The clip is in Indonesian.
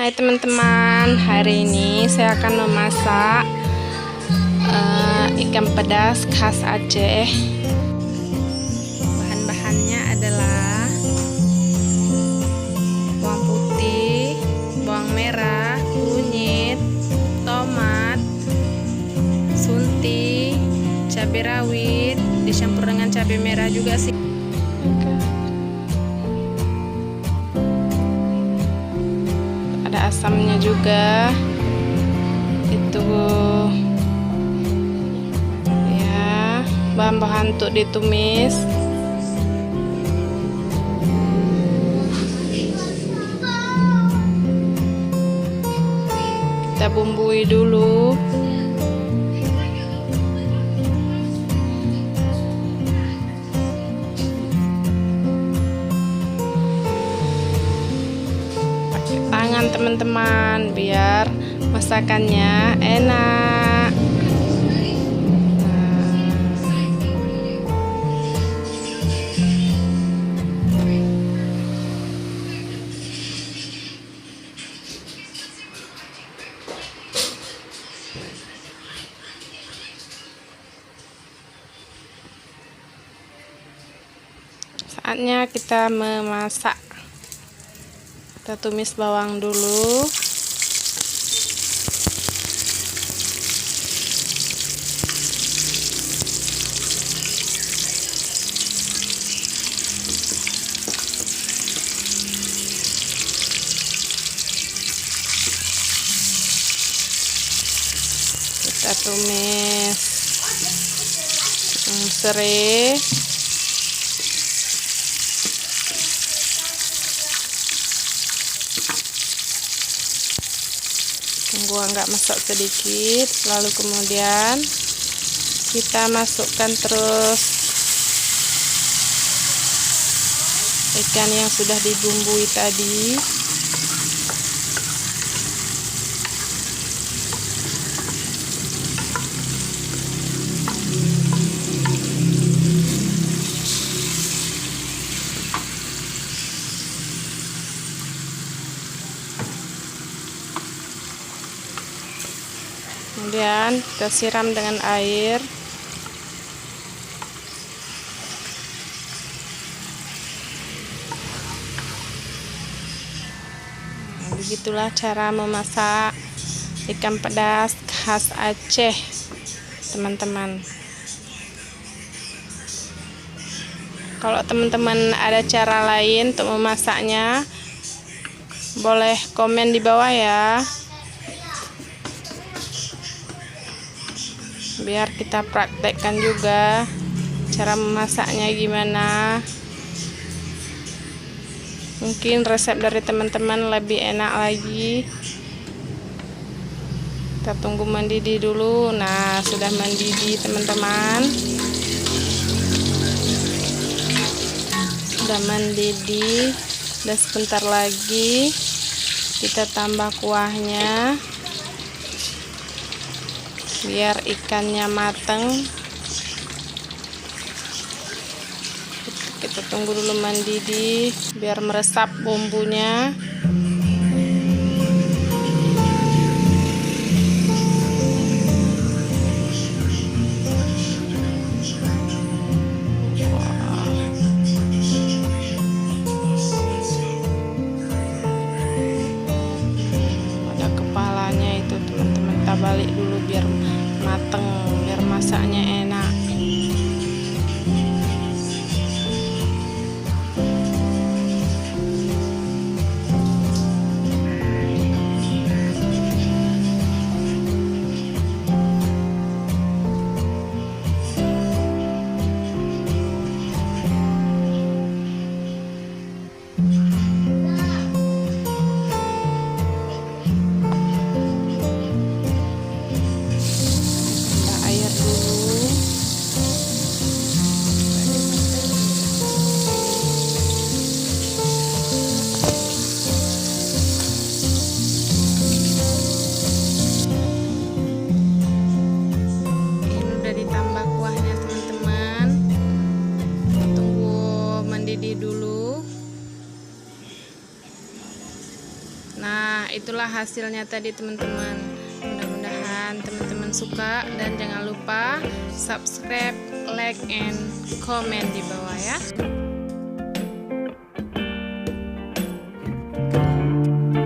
Hai teman-teman, hari ini saya akan memasak ikan pedas khas Aceh. Bahan-bahannya adalah bawang putih, bawang merah, kunyit, tomat, sunti, cabai rawit, dicampur dengan cabai merah juga sih. Ada asamnya juga, itu ya, bahan-bahan untuk ditumis. Kita bumbui dulu. Tangan teman-teman biar masakannya enak. Saatnya kita memasak. Kita tumis bawang dulu. Kita tumis serai. Tunggu agak masak sedikit, lalu kemudian kita masukkan terus ikan yang sudah dibumbui tadi. Kemudian kita siram dengan air. Begitulah cara memasak ikan pedas khas Aceh, teman-teman. Kalau teman-teman ada cara lain untuk memasaknya, boleh komen di bawah ya, biar kita praktekkan juga cara memasaknya gimana. Mungkin resep dari teman-teman lebih enak lagi. Kita tunggu mendidih dulu. Nah, sudah mendidih teman-teman, sudah mendidih. Dan sebentar lagi kita tambah kuahnya biar ikannya mateng. Kita tunggu dulu mendidih biar meresap bumbunya. Ada kepalanya itu teman-teman, kita balik dulu biar mateng, biar masaknya enak. Air dulu. Nah, itulah hasilnya tadi teman-teman. Mudah-mudahan teman-teman suka, dan jangan lupa subscribe, like, and comment di bawah ya.